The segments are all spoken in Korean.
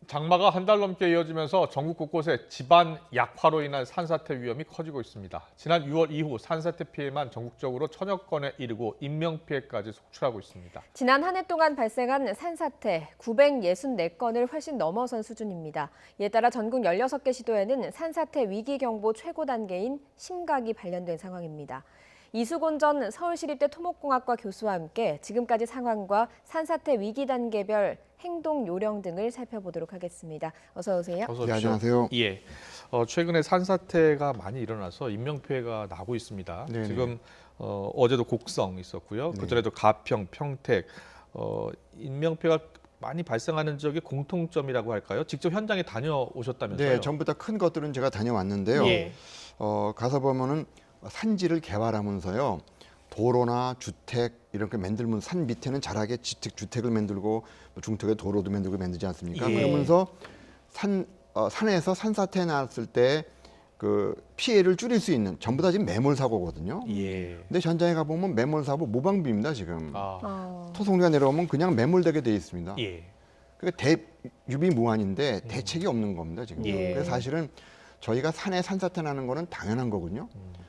장마가 한 달 넘게 이어지면서 전국 곳곳에 집안 약화로 인한 산사태 위험이 커지고 있습니다. 지난 6월 이후 산사태 피해만 전국적으로 1000여 건에 이르고 인명피해까지 속출하고 있습니다. 지난 한 해 동안 발생한 산사태 964건을 훨씬 넘어선 수준입니다. 이에 따라 전국 16개 시도에는 산사태 위기경보 최고 단계인 심각이 발령된 상황입니다. 이수곤 전 서울시립대 토목공학과 교수와 함께 지금까지 상황과 산사태 위기 단계별 행동 요령 등을 살펴보도록 하겠습니다. 어서 오세요. 어서 오십시오. 안녕하세요. 예. 최근에 산사태가 많이 일어나서 인명피해가 나고 있습니다. 네네. 지금 어제도 곡성 있었고요. 네. 그전에도 가평, 평택 인명피해가 많이 발생하는 지역의 공통점이라고 할까요? 직접 현장에 다녀오셨다면서요? 네, 전부 다 큰 것들은 제가 다녀왔는데요. 예. 가서 보면은 산지를 개발하면서요. 도로나 주택 이렇게 만들면 산 밑에는 자라게 주택을 만들고 중턱에 도로도 만들지 않습니까? 예. 그러면서 산에서 산사태 났을 때 그 피해를 줄일 수 있는 전부 다 지금 매몰 사고거든요. 예. 근데 현장에 가 보면 매몰 사고 무방비입니다 지금. 아. 토성비가 내려오면 그냥 매몰되게 돼 있습니다. 예. 그러니까 유비무환인데 대책이 없는 겁니다 지금. 예. 그래서 사실은 저희가 산에 산사태 나는 거는 당연한 거거든요.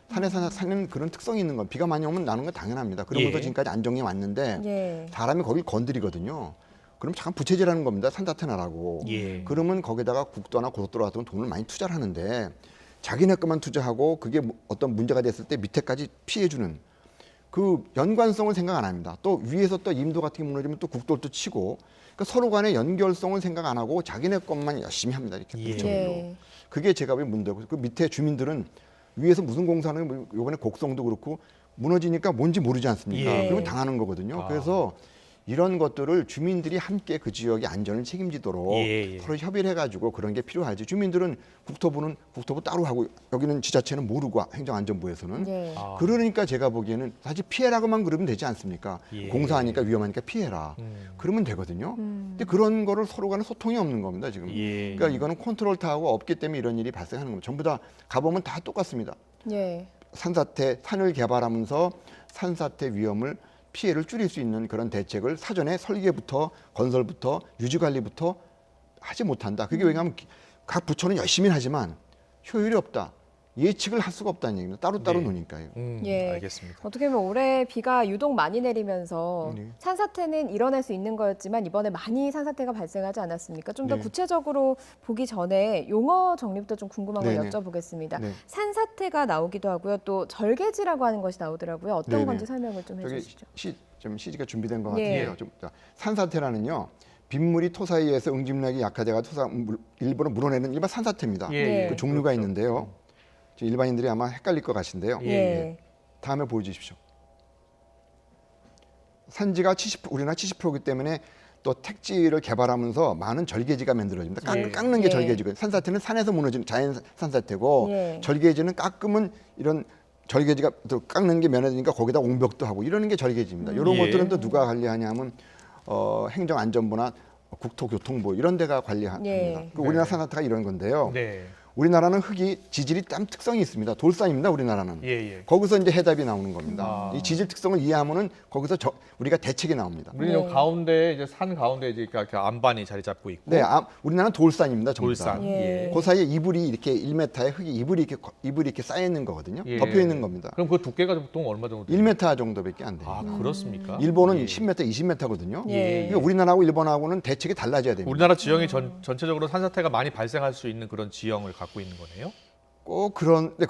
산은 그런 특성이 있는 건 비가 많이 오면 나는 건 당연합니다. 그러면서 예. 지금까지 안정해 왔는데 예. 사람이 거길 건드리거든요. 그럼 잠깐 부채질하는 겁니다. 산사태 나라고. 예. 그러면 거기다가 국도나 고속도로 같은 돈을 많이 투자를 하는데 자기네 것만 투자하고 그게 어떤 문제가 됐을 때 밑에까지 피해주는 그 연관성을 생각 안 합니다. 또 위에서 또 임도 같은 게 무너지면 또 국도를 또 치고 그러니까 서로 간의 연결성을 생각 안 하고 자기네 것만 열심히 합니다. 이렇게 예. 부처로. 예. 그게 제가 볼 문제고 그 밑에 주민들은 위에서 무슨 공사는 요번에 곡성도 그렇고 무너지니까 뭔지 모르지 않습니까? 예. 그러면 당하는 거거든요. 아. 그래서 이런 것들을 주민들이 함께 그 지역의 안전을 책임지도록 예. 서로 협의를 해가지고 그런 게 필요하지. 주민들은 국토부는 국토부 따로 하고 여기는 지자체는 모르고 행정안전부에서는 예. 아. 그러니까 제가 보기에는 사실 피해라고만 그러면 되지 않습니까? 예. 공사하니까 위험하니까 피해라. 그러면 되거든요. 근데 그런 거를 서로 간에 소통이 없는 겁니다 지금. 예. 그러니까 이거는 컨트롤 타워가 없기 때문에 이런 일이 발생하는 겁니다. 전부 다 가보면 다 똑같습니다. 예. 산을 개발하면서 산사태 위험을 피해를 줄일 수 있는 그런 대책을 사전에 설계부터 건설부터 유지관리부터 하지 못한다. 그게 왜냐하면 각 부처는 열심히 하지만 효율이 없다. 예측을 할 수가 없다는 얘기입니다. 따로따로 네. 노니까요. 예. 알겠습니다. 어떻게 보면 올해 비가 유독 많이 내리면서 네. 산사태는 일어날 수 있는 거였지만 이번에 많이 산사태가 발생하지 않았습니까? 좀 더 네. 구체적으로 보기 전에 용어 정리부터 좀 궁금한 걸 네네. 여쭤보겠습니다. 네. 산사태가 나오기도 하고요. 또 절개지라고 하는 것이 나오더라고요. 어떤 네네. 건지 설명을 좀 저기 해주시죠. CG가 준비된 것 예. 같은데요. 자, 산사태라는요. 빗물이 토사에 의해서 응집력이 약화돼가 일부러 물어내는 일반 산사태입니다. 예. 그 종류가 그렇죠. 있는데요. 지금 일반인들이 아마 헷갈릴 것 같은데요. 예. 예. 다음에 보여주십시오. 산지가 우리나라 70%이기 때문에 또 택지를 개발하면서 많은 절개지가 만들어집니다. 예. 깎는 게 예. 절개지고 산사태는 산에서 무너지는 자연 산사태고 예. 절개지는 깎으면 이런 절개지가 또 깎는 게 면해지니까 거기다 옹벽도 하고 이러는 게 절개지입니다. 이런 예. 것들은 또 누가 관리하냐면 행정안전부나 국토교통부 이런 데가 관리합니다. 예. 그 우리나라 네. 산사태가 이런 건데요. 네. 우리나라는 흙이 지질이 땀 특성이 있습니다. 돌산입니다. 우리나라는. 예, 예. 거기서 이제 해답이 나오는 겁니다. 아. 이 지질 특성을 이해하면은 거기서 우리가 대책이 나옵니다. 우리는 네. 요 가운데 이제 산 가운데 이제 이렇게 안반이 자리 잡고 있고 네, 우리나라는 돌산입니다. 전부 다. 돌산. 예. 예. 그 사이에 이불이 이렇게 1m의 흙이 이불이 이렇게 쌓여 있는 거거든요. 예. 덮여 있는 겁니다. 그럼 그 두께가 보통 얼마 정도 돼요? 1m 정도밖에 안 돼요. 아, 그렇습니까? 일본은 예. 10m, 20m거든요. 예. 그러니까 우리나라하고 일본하고는 대책이 달라져야 됩니다. 우리나라 지형이 전체적으로 산사태가 많이 발생할 수 있는 그런 지형을 갖고 있는 거네요. 꼭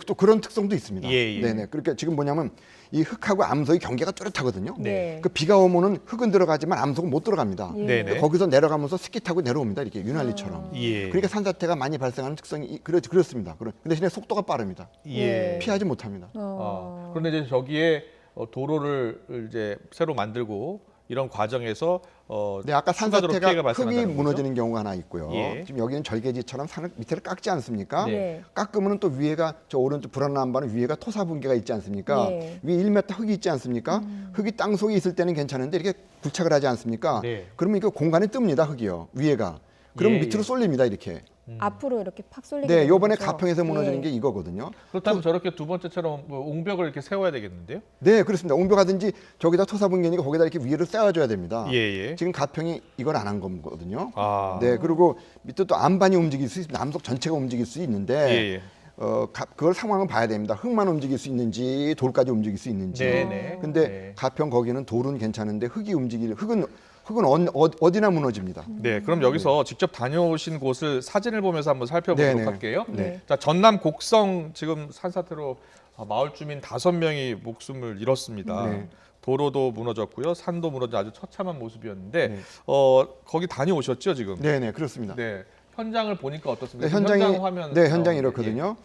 또 그런 특성도 있습니다. 예, 예. 네네. 그러니까 지금 뭐냐면 이 흙하고 암석의 경계가 뚜렷하거든요. 네. 그 비가 오면은 흙은 들어가지만 암석은 못 들어갑니다. 예. 네네. 그러니까 거기서 내려가면서 스키 타고 내려옵니다. 이렇게 윤활유처럼. 예. 그러니까 산사태가 많이 발생하는 특성이 그렇습니다. 그 대신에 속도가 빠릅니다. 예. 피하지 못합니다. 그런데 이제 저기에 도로를 이제 새로 만들고 이런 과정에서 네, 아까 추가적으로 산사태가 피해가 흙이 발생한다는 거죠? 무너지는 경우가 하나 있고요. 예. 지금 여기는 절개지처럼 산을 밑에를 깎지 않습니까? 네. 예. 깎으면 또 위에가 저 오른쪽 불안한 바는 위에가 토사 붕괴가 있지 않습니까? 예. 위에 1m 흙이 있지 않습니까? 흙이 땅 속에 있을 때는 괜찮은데 이렇게 굴착을 하지 않습니까? 네. 그러면 이거 공간에 뜹니다, 흙이요. 위에가. 그러면 예, 밑으로 예. 쏠립니다 이렇게. 앞으로 이렇게 팍 쏠리게 네, 되는 요번에 거죠? 가평에서 무너지는 예. 게 이거거든요. 그렇다면 저렇게 두 번째처럼 뭐 옹벽을 이렇게 세워야 되겠는데요? 네, 그렇습니다. 옹벽하든지 저기다 토사분계니까 거기다 이렇게 위로 쌓아줘야 됩니다. 예, 예. 지금 가평이 이걸 안 한 거거든요. 아. 네, 그리고 밑에 또 안반이 움직일 수 있습니다. 남속 전체가 움직일 수 있는데 예, 예. 그걸 상황을 봐야 됩니다. 흙만 움직일 수 있는지 돌까지 움직일 수 있는지. 네, 네. 근데 네. 가평 거기는 돌은 괜찮은데 흙은 어디나 무너집니다. 네, 그럼 여기서 직접 다녀오신 곳을 사진을 보면서 한번 살펴보도록 네네. 할게요. 네. 자, 전남 곡성 지금 산사태로 마을 주민 5명이 목숨을 잃었습니다. 네. 도로도 무너졌고요, 산도 무너져 아주 처참한 모습이었는데 네. 거기 다녀오셨죠 지금? 네, 그렇습니다. 네. 현장을 보니까 어떻습니까? 네, 현장이 현장 화면 현장이 나오는데, 이렇거든요.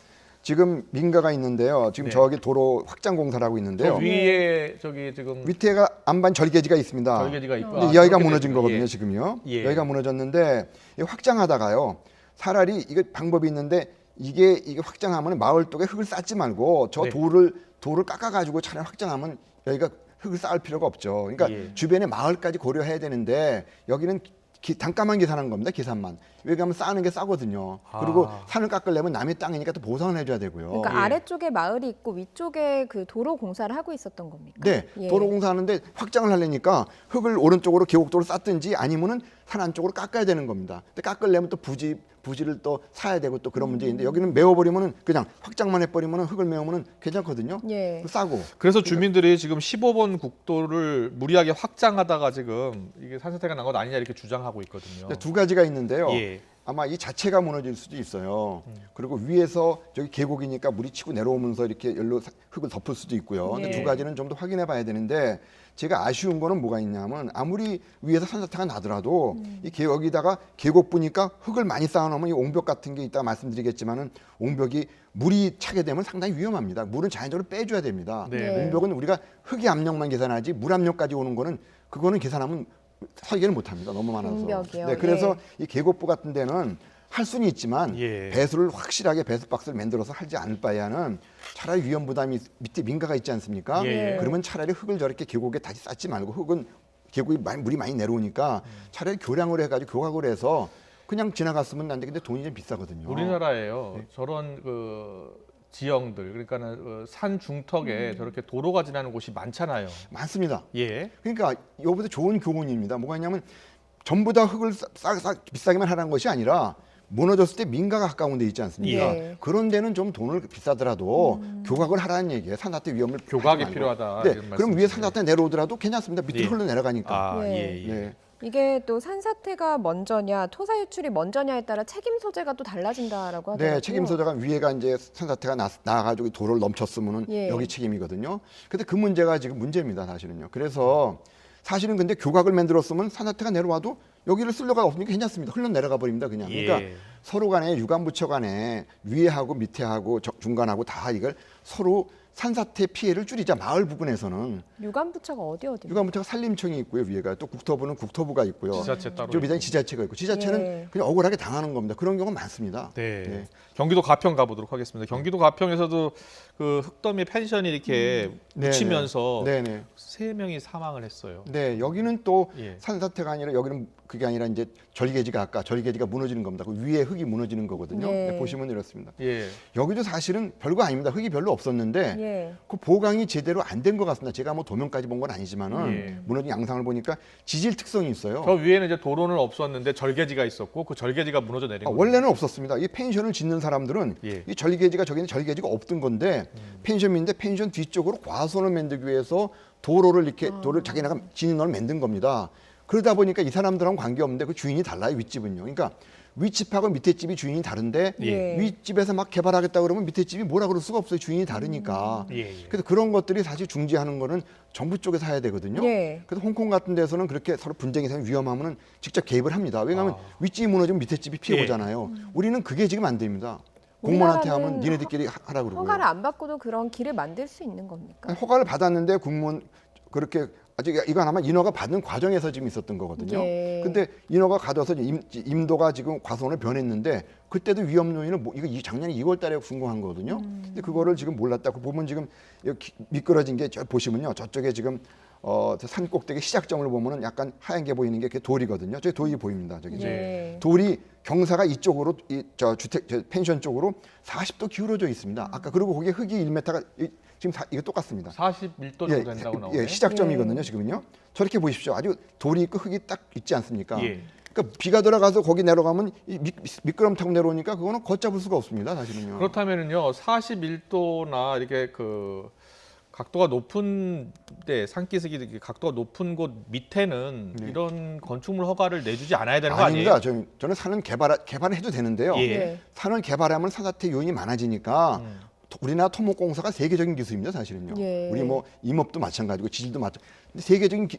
지금 민가가 있는데요. 지금 네. 저기 도로 확장 공사를 하고 저 있는데요. 위에 저기 지금 밑에가 안반 절개지가 있습니다. 절개지가 있고 근데 여기가 그렇게 무너진 되군요. 거거든요, 예. 지금요. 예. 여기가 무너졌는데 이 확장하다가요. 차라리 이게 방법이 있는데 이게 확장하면 마을 쪽에 흙을 쌓지 말고 저 네. 돌을 깎아가지고 차라리 확장하면 여기가 흙을 쌓을 필요가 없죠. 그러니까 예. 주변에 마을까지 고려해야 되는데 여기는 단가만 계산한 겁니다. 계산만. 여기 가면 쌓는 게 싸거든요. 그리고 아. 산을 깎으려면 남의 땅이니까 또 보상을 해줘야 되고요. 그러니까 예. 아래쪽에 마을이 있고 위쪽에 그 도로 공사를 하고 있었던 겁니까? 네, 예. 도로 공사하는데 확장을 하려니까 흙을 오른쪽으로 계곡도로 쌓든지 아니면은 산 안쪽으로 깎아야 되는 겁니다. 근데 깎으려면 또 부지를 또 사야 되고 또 그런 문제인데 여기는 메워버리면은 그냥 확장만 해버리면은 흙을 메우면은 괜찮거든요. 예. 싸고. 그래서 주민들이 지금 15번 국도를 무리하게 확장하다가 지금 이게 산사태가 난 것 아니냐 이렇게 주장하고 있거든요. 두 가지가 있는데요. 예. 아마 이 자체가 무너질 수도 있어요. 그리고 위에서 저기 계곡이니까 물이 치고 내려오면서 이렇게 열로 흙을 덮을 수도 있고요. 근데 예. 두 가지는 좀 더 확인해 봐야 되는데 제가 아쉬운 거는 뭐가 있냐면 아무리 위에서 산사태가 나더라도 여기다가 계곡 보니까 흙을 많이 쌓아놓으면 이 옹벽 같은 게 이따가 말씀드리겠지만은 옹벽이 물이 차게 되면 상당히 위험합니다. 물은 자연적으로 빼줘야 됩니다. 네. 옹벽은 우리가 흙의 압력만 계산하지 물 압력까지 오는 거는 그거는 계산하면 설계를 못합니다. 너무 많아서. 옹벽이요? 네, 그래서 이 계곡부 같은 데는 할 수는 있지만 예. 배수를 확실하게 배수 박스를 만들어서 하지 않을 바에는 차라리 위험 부담이 밑에 민가가 있지 않습니까? 예. 그러면 차라리 흙을 저렇게 계곡에 다시 쌓지 말고 흙은 계곡이 물이 많이 내려오니까 차라리 교량으로 해가지고 교각을 해서 그냥 지나갔으면 난데 근데 돈이 좀 비싸거든요. 우리나라에요. 저런 그 지형들 그러니까는 산 중턱에 저렇게 도로가 지나는 곳이 많잖아요. 많습니다. 예. 그러니까 이거보다 좋은 교훈입니다. 뭐가 있냐면 전부 다 흙을 비싸게만 하라는 것이 아니라 무너졌을 때 민가가 가까운 데 있지 않습니까? 예. 그런 데는 좀 돈을 비싸더라도 교각을 하라는 얘기예요. 산사태 위험을 교각이 하지 말고. 필요하다, 네, 이런 그럼 말씀이시네요. 위에 산사태 내려오더라도 괜찮습니다. 밑으로 예. 흘러내려가니까. 아, 예. 예, 예. 네. 이게 또 산사태가 먼저냐 토사 유출이 먼저냐에 따라 책임 소재가 또 달라진다라고 하더라고요. 네, 책임 소재가 위에가 이제 산사태가 나가지고 도로를 넘쳤으면은 예. 여기 책임이거든요. 근데 그 문제가 지금 문제입니다, 사실은요. 그래서 사실은 근데 교각을 만들었으면 산사태가 내려와도 여기를 쓸 데가 없으니까 괜찮습니다. 흘러내려가 버립니다, 그냥. 그러니까 예. 서로 간에 유관부처 간에 위에하고 밑에하고 중간하고 다 이걸 서로 산사태 피해를 줄이자. 마을 부분에서는 유관부처가 어디입니까? 유관부처가 산림청이 있고요, 위에가 또 국토부는 국토부가 있고요. 지자체 따로 저 있고. 밑에 지자체가 있고 지자체는 예. 그냥 억울하게 당하는 겁니다. 그런 경우가 많습니다. 네. 네. 경기도 가평 가보도록 하겠습니다. 경기도 가평에서도 그 흙더미 펜션이 이렇게 묻히면서 네네. 3명이 사망을 했어요. 네, 여기는 또 예. 산사태가 아니라 여기는 그게 아니라 이제 절개지가 아까 절개지가 무너지는 겁니다. 그 위에 흙이 무너지는 거거든요. 네. 네, 보시면 이렇습니다. 예. 여기도 사실은 별거 아닙니다. 흙이 별로 없었는데 예. 그 보강이 제대로 안 된 것 같습니다. 제가 뭐 도면까지 본 건 아니지만은 예. 무너진 양상을 보니까 지질 특성이 있어요. 저 위에는 이제 도로는 없었는데 절개지가 있었고 그 절개지가 무너져 내린 거예요. 원래는 없었습니다. 이 펜션을 짓는 사람들은 예. 이 절개지가 저기는 절개지가 없던 건데 펜션인데 펜션 뒤쪽으로 과수원을 만들기 위해서 도로를 이렇게 도를 자기네가 진입로를 만든 겁니다. 그러다 보니까 이 사람들하고는 관계없는데 그 주인이 달라요, 윗집은요. 그러니까 윗집하고 밑에 집이 주인이 다른데 예. 윗집에서 막 개발하겠다 그러면 밑에 집이 뭐라 그럴 수가 없어요. 주인이 다르니까. 예, 예. 그래서 그런 것들이 사실 중지하는 거는 정부 쪽에서 해야 되거든요. 예. 그래서 홍콩 같은 데서는 그렇게 서로 분쟁이 생기면 위험하면은 직접 개입을 합니다. 왜냐하면 아. 윗집이 무너지면 밑에 집이 피해 예. 보잖아요. 우리는 그게 지금 안 됩니다. 공무원한테 하면 우리나라는 니네들끼리 하라 그러고요. 허가를 안 받고도 그런 길을 만들 수 있는 겁니까? 아니, 허가를 받았는데 공무원 그렇게 아직 이건 아마 인허가 받는 과정에서 지금 있었던 거거든요. 예. 근데 인허가 가둬서 임도가 지금 과수원을 변했는데 그때도 위험 요인은 뭐 이거 작년 2월달에 궁금한 거거든요. 근데 그거를 지금 몰랐다. 그 보면 지금 여기 미끄러진 게 저 보시면요, 저쪽에 지금 산 꼭대기 시작점을 보면은 약간 하얀 게 보이는 게 그게 돌이거든요. 저기 돌이 보입니다. 저기 네. 돌이 경사가 이쪽으로 저 펜션 쪽으로 40도 기울어져 있습니다. 아까 그리고 거기에 흙이 1m가 지금 이거 똑같습니다. 41도 정도 된다고 나오네요. 예, 시작점이거든요. 지금은요. 저렇게 보십시오. 아주 돌이 있고 흙이 딱 있지 않습니까? 예. 그러니까 비가 들어가서 거기 내려가면 미끄럼 타고 내려오니까 그거는 걷잡을 수가 없습니다. 사실은요. 그렇다면은요, 41도나 이렇게 그 각도가 높은 데 산기슭이 이렇게 각도가 높은 곳 밑에는 이런 건축물 허가를 내주지 않아야 되는 거 아니에요? 아닙니다. 저는 산은 개발을 해도 되는데요. 예. 네. 산을 개발하면 산사태 요인이 많아지니까 우리나라 토목공사가 세계적인 기술입니다. 사실은요. 예. 우리 뭐 임업도 마찬가지고 지질도 마찬가지고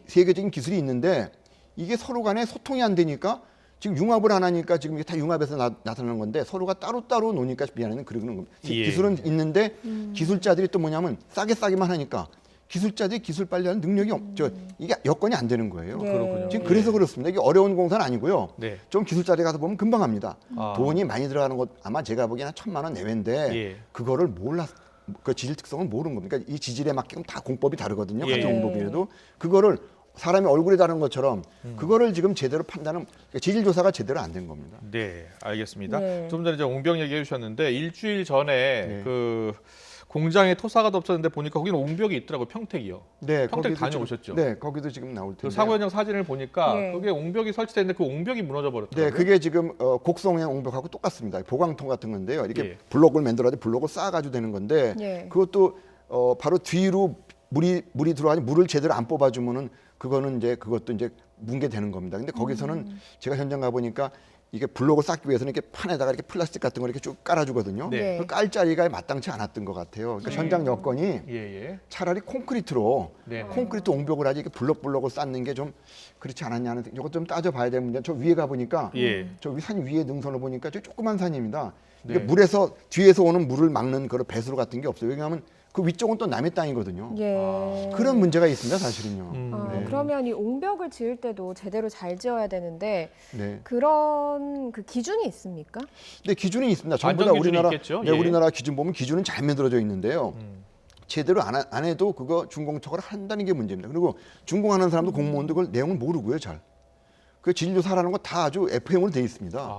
세계적인 기술이 있는데 이게 서로 간에 소통이 안 되니까 지금 융합을 안 하니까 지금 이게 다 융합해서 나타나는 건데 서로가 따로따로 노니까 미안해는 그러는 겁니다. 예. 기술은 있는데 기술자들이 또 뭐냐면 싸게만 하니까 기술자들이 기술 빨리 하는 능력이 이게 여건이 안 되는 거예요. 네. 그렇군요. 지금 그래서 그렇습니다. 이게 어려운 공사는 아니고요. 네. 좀 기술자리 가서 보면 금방 합니다. 아. 돈이 많이 들어가는 것 아마 제가 보기에는 1,000만 원 내외인데 예. 그거를 그 지질 특성을 모르는 겁니다. 그러니까 이 지질에 맞게끔 다 공법이 다르거든요. 예. 같은 공법이라도 그거를 사람의 얼굴이 다른 것처럼 그거를 지금 제대로 그러니까 지질 조사가 제대로 안 된 겁니다. 네, 알겠습니다. 네. 좀 전에 이제 옹벽 얘기해 주셨는데 일주일 전에 네. 그 공장에 토사가 덮쳤는데 보니까 거기는 옹벽이 있더라고요. 평택이요. 네, 평택 거기도 다녀오셨죠? 지금, 네, 거기도 지금 나올 그 텐데. 사고 현장 사진을 보니까 네. 그게 옹벽이 설치됐는데 그 옹벽이 무너져 버렸더라고요. 네, 그게 지금 곡성형 옹벽하고 똑같습니다. 보강통 같은 건데요. 이렇게 예. 블록을 만들어가지고 블록을 쌓아가지고 되는 건데 예. 그것도 바로 뒤로 물이 들어가니 물을 제대로 안 뽑아주면은 그거는 이제 그것도 이제 뭉개되는 겁니다. 근데 거기서는 제가 현장 가 보니까 이게 블록을 쌓기 위해서는 이렇게 판에다가 이렇게 플라스틱 같은 걸 이렇게 쭉 깔아주거든요. 네. 그깔 자리가 마땅치 않았던 것 같아요. 그러니까 현장 여건이 예, 예. 차라리 콘크리트로 네. 콘크리트 옹벽을 하지 이렇게 블록블록을 쌓는 게 좀 그렇지 않았냐는 이것 좀 따져봐야 되는 문제. 저 위에 가 보니까 예. 저 산 위에 능선을 보니까 저 조그만 산입니다. 이게 네. 물에서 뒤에서 오는 물을 막는 그런 배수로 같은 게 없어요. 왜냐하면 그 위쪽은 또 남의 땅이거든요. 예. 그런 문제가 있습니다, 사실은요. 아, 네. 그러면 이 옹벽을 지을 때도 제대로 잘 지어야 되는데 네. 그런 그 기준이 있습니까? 근데 기준이 있습니다. 전부 다 안전 기준이 우리나라 있겠죠? 네, 예. 우리나라 기준 보면 기준은 잘 만들어져 있는데요. 제대로 안 해도 그거 준공척을 한다는 게 문제입니다. 그리고 준공하는 사람도 공무원도 그걸 내용을 모르고요, 잘. 그 진료사라는 거 다 아주 FM으로 돼 있습니다. 아.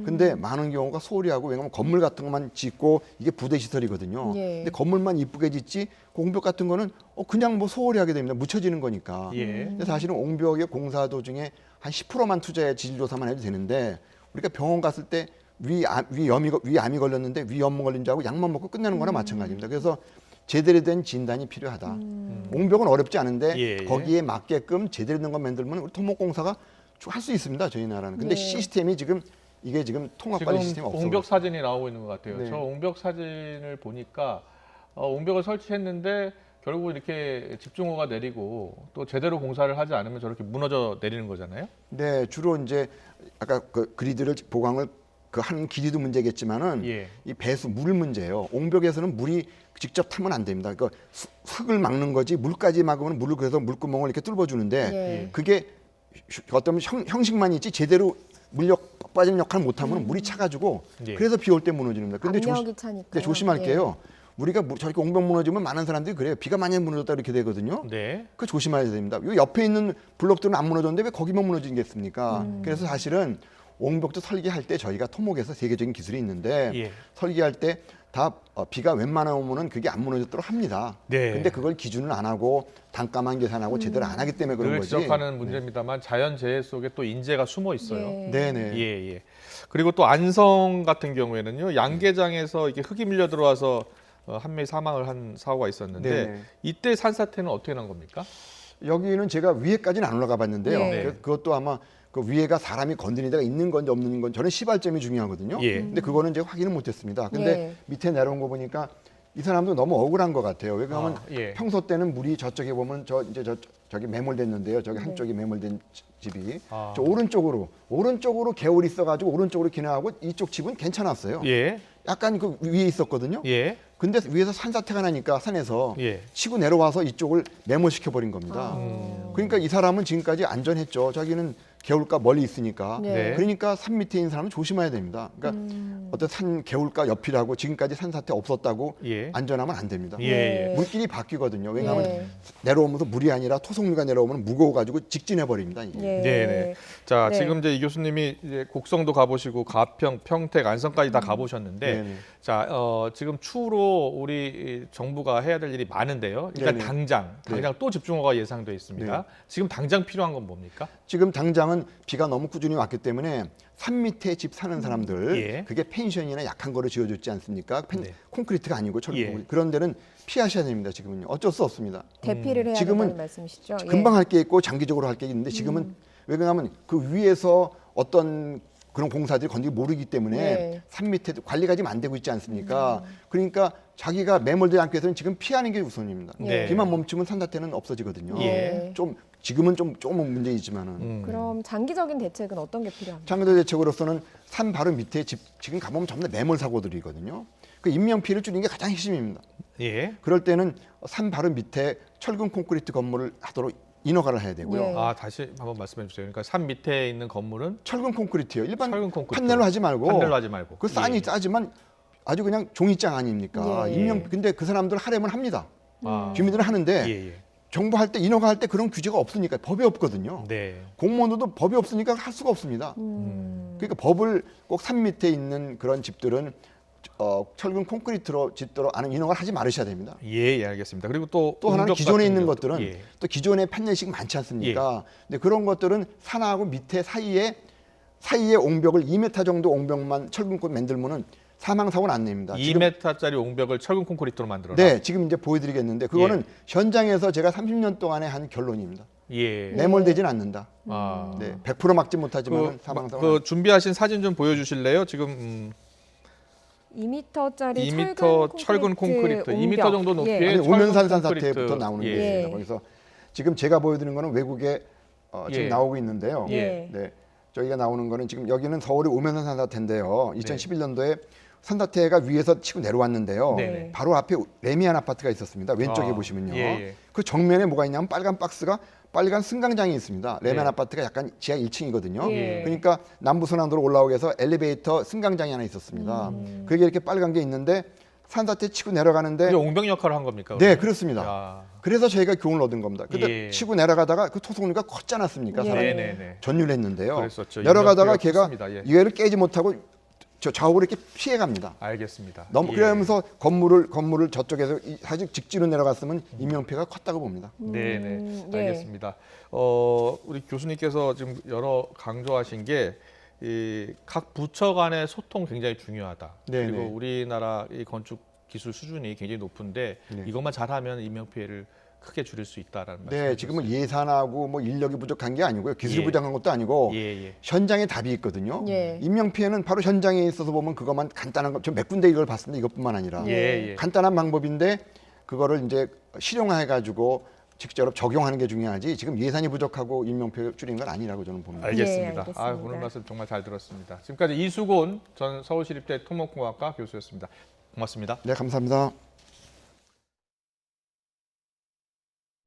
근데 많은 경우가 소홀히 하고 왜냐하면 건물 같은 것만 짓고 이게 부대 시설이거든요. 예. 근데 건물만 이쁘게 짓지 옹벽 같은 거는 그냥 뭐 소홀히 하게 됩니다. 묻혀지는 거니까. 예. 근데 사실은 옹벽의 공사 도중에 한 10%만 투자해 지질 조사만 해도 되는데 우리가 병원 갔을 때 위암이 걸렸는데 위염 걸린 줄 알고 약만 먹고 끝내는 거나 마찬가지입니다. 그래서 제대로 된 진단이 필요하다. 옹벽은 어렵지 않은데 예. 거기에 맞게끔 제대로 된 거 만들면 우리 토목공사가 할 수 있습니다. 저희 나라는. 근데 네. 시스템이 지금 통합 관리 시스템이 지금 없어. 옹벽 사진이 나오고 있는 것 같아요. 네. 저 옹벽 사진을 보니까 옹벽을 설치했는데 결국 이렇게 집중호가 내리고 또 제대로 공사를 하지 않으면 저렇게 무너져 내리는 거잖아요. 네, 주로 이제 아까 그 그리드를 보강을 그 한 길이도 문제겠지만은 예. 이 배수 물 문제예요. 옹벽에서는 물이 직접 타면 안 됩니다. 그 흙을 막는 거지 물까지 막으면 물을 그래서 물구멍을 이렇게 뚫어주는데 예. 그게 어떤 형식만 있지 제대로 물력 빠지는 역할을 못하면 물이 차가지고 예. 그래서 비 올 때 무너지는 겁니다. 근데 압력이 차니까. 근데 조심할게요. 우리가 저렇게 옹벽 무너지면 많은 사람들이 그래요. 비가 많이 무너졌다 이렇게 되거든요. 네. 그 조심해야 됩니다. 요 옆에 있는 블록들은 안 무너졌는데 왜 거기만 무너지겠습니까? 그래서 사실은 옹벽도 설계할 때 저희가 토목에서 세계적인 기술이 있는데 예. 설계할 때 다 비가 웬만하면 오면은 그게 안 무너졌도록 합니다. 네. 근데 그걸 기준을 안 하고 단가만 계산하고 제대로 안 하기 때문에 그런 늘 거지. 지적하는 문제입니다만 자연재해 속에 또 인재가 숨어 있어요. 예. 네네. 예, 예. 그리고 또 안성 같은 경우에는요, 양계장에서 이게 흙이 밀려 들어와서 한 명이 사망을 한 사고가 있었는데 네네. 이때 산사태는 어떻게 난 겁니까? 여기는 제가 위에까지는 안 올라가 봤는데요. 네. 그것도 아마 그 위에가 사람이 건드린 데가 있는 건지 없는 건지 저는 시발점이 중요하거든요. 예. 근데 그거는 제가 확인을 못했습니다. 근데 예. 밑에 내려온 거 보니까 이 사람도 너무 억울한 것 같아요. 왜냐하면 예. 평소 때는 물이 저쪽에 보면 저기 매몰됐는데요. 저기 한쪽이 매몰된 집이 아. 저 오른쪽으로 개울이 있어가지고 오른쪽으로 기나하고 이쪽 집은 괜찮았어요. 예. 약간 그 위에 있었거든요. 예. 근데 위에서 산사태가 나니까 산에서 예. 치고 내려와서 이쪽을 매몰시켜 버린 겁니다. 음. 그러니까 이 사람은 지금까지 안전했죠. 자기는 개울가 멀리 있으니까. 네. 그러니까 산 밑에 있는 사람은 조심해야 됩니다. 그러니까 어떤 산 개울가 옆이라고 지금까지 산사태 없었다고 예. 안전하면 안 됩니다. 예. 물길이 바뀌거든요. 왜냐하면 네. 내려오면서 물이 아니라 토속류가 내려오면 무거워가지고 직진해 버립니다. 이게. 예. 네네. 자, 네. 지금 이제 이 교수님이 이제 곡성도 가보시고 가평, 평택, 안성까지 다 가보셨는데, 네네. 자, 지금 추후로 우리 이 정부가 해야 될 일이 많은데요. 일단 네네. 당장 네. 또 집중호가 예상돼 있습니다. 네. 지금 당장 필요한 건 뭡니까? 지금 당장은 비가 너무 꾸준히 왔기 때문에 산 밑에 집 사는 사람들 예. 그게 펜션이나 약한 거를 지어줬지 않습니까? 네. 콘크리트가 아니고 철근 예. 콘크리트. 그런 데는 피하셔야 됩니다. 지금은요. 어쩔 수 없습니다. 대피를 해야 지금은 된다는 말씀이시죠? 예. 금방 할 게 있고 장기적으로 할 게 있는데 지금은 왜 그러냐면 그 위에서 어떤 그런 공사들이 건드기 모르기 때문에 네. 산 밑에 관리가 지금 안 되고 있지 않습니까? 그러니까 자기가 매몰되지 않기 위해서는 지금 피하는 게 우선입니다. 네. 비만 멈추면 산사태는 없어지거든요. 예. 좀 지금은 조금은 문제이지만은 그럼 장기적인 대책은 어떤 게 필요합니까? 장기적 대책으로서는 산 바로 밑에 집 지금 가보면 전부 다 매몰 사고들이거든요. 그 인명 피해를 줄이는 게 가장 핵심입니다. 예. 그럴 때는 산 바로 밑에 철근 콘크리트 건물을 하도록 인허가를 해야 되고요. 예. 아, 다시 한번 말씀해 주세요. 그러니까 산 밑에 있는 건물은 철근 콘크리트요. 일반 철근 콘크리트. 판넬로 하지 말고 판넬로 하지 말고. 그 싼이 예. 싸지만 아주 그냥 종이장 아닙니까? 예. 인명 근데 그 사람들 하려면 합니다. 아. 주민들은 하는데 예, 예. 정부할 때 인허가할 때 그런 규제가 없으니까 법이 없거든요. 네. 공무원들도 법이 없으니까 할 수가 없습니다. 그러니까 법을 꼭 산 밑에 있는 그런 집들은 철근 콘크리트로 짓도록 하는 인허가를 하지 말으셔야 됩니다. 예, 예, 알겠습니다. 그리고 또 또 하나는 옹벽 기존에 같은 있는 것도- 것들은 예. 또 기존에 판넬식 많지 않습니까? 근데 그런 것들은 산하고 밑에 사이에 옹벽을 2m 정도 옹벽만 철근 콘 만들면은 사망 사고는 안 냅니다. 지금 2m짜리 옹벽을 철근 콘크리트로 만들어라. 네, 지금 이제 보여드리겠는데 그거는 현장에서 제가 30년 동안에 한 결론입니다. 예. 매몰되진 않는다. 아. 네, 100% 막지 못하지만 그, 사망 사고. 그 준비하신 사진 좀 보여주실래요? 지금 2m짜리 2m 철근 콘크리트, 2m 정도 높이의 예. 아니, 철근 오면산 콘크리트. 산사태부터 나오는 예. 게 있습니다. 거기서 지금 제가 보여드리는 거는 외국에 지금 예. 나오고 있는데요. 예. 네, 저희가 나오는 거는 지금 여기는 서울의 오면산 산사태인데요. 2011년도에 산사태가 위에서 치고 내려왔는데요. 네네. 바로 앞에 레미안 아파트가 있었습니다. 왼쪽에 아, 보시면요. 예, 예. 그 정면에 뭐가 있냐면 빨간 박스가 빨간 승강장이 있습니다. 레미안 네. 아파트가 약간 지하 1층이거든요. 예. 그러니까 남부순환도로 올라오기 위해서 엘리베이터 승강장이 하나 있었습니다. 그게 이렇게 빨간 게 있는데 산사태 치고 내려가는데 이게 옹벽 역할을 한 겁니까? 네, 그러면? 그렇습니다. 야. 그래서 저희가 교훈을 얻은 겁니다. 근데 예. 치고 내려가다가 그 토속류가 컸지 않았습니까? 예. 사람이 네네네. 전율했는데요. 그랬었죠. 내려가다가 인명피해가 걔가 컸습니다. 예. 이해를 깨지 못하고 저 좌우로 이렇게 피해갑니다. 알겠습니다. 너무 예. 그러면서 건물을 저쪽에서 사실 직진으로 내려갔으면 인명피해가 컸다고 봅니다. 네네. 예. 알겠습니다. 우리 교수님께서 지금 여러 강조하신 게 이 각 부처 간의 소통 굉장히 중요하다. 네네. 그리고 우리나라 이 건축 기술 수준이 굉장히 높은데 네. 이것만 잘하면 인명 피해를 크게 줄일 수 있다라는 말씀. 네, 지금은 예산하고 뭐 인력이 부족한 게 아니고요. 기술이 예. 부족한 것도 아니고 예, 예. 현장에 답이 있거든요. 예. 인명피해는 바로 현장에 있어서 보면 그것만 간단한 거, 저 몇 군데 이걸 봤습니다. 이것뿐만 아니라 예, 예. 간단한 방법인데 그거를 이제 실용화해가지고 직접 적용하는 게 중요하지. 지금 예산이 부족하고 인명피해 줄이는 건 아니라고 저는 봅니다. 알겠습니다. 예, 알겠습니다. 아, 오늘 말씀 정말 잘 들었습니다. 지금까지 이수곤 전 서울시립대 토목공학과 교수였습니다. 고맙습니다. 네, 감사합니다.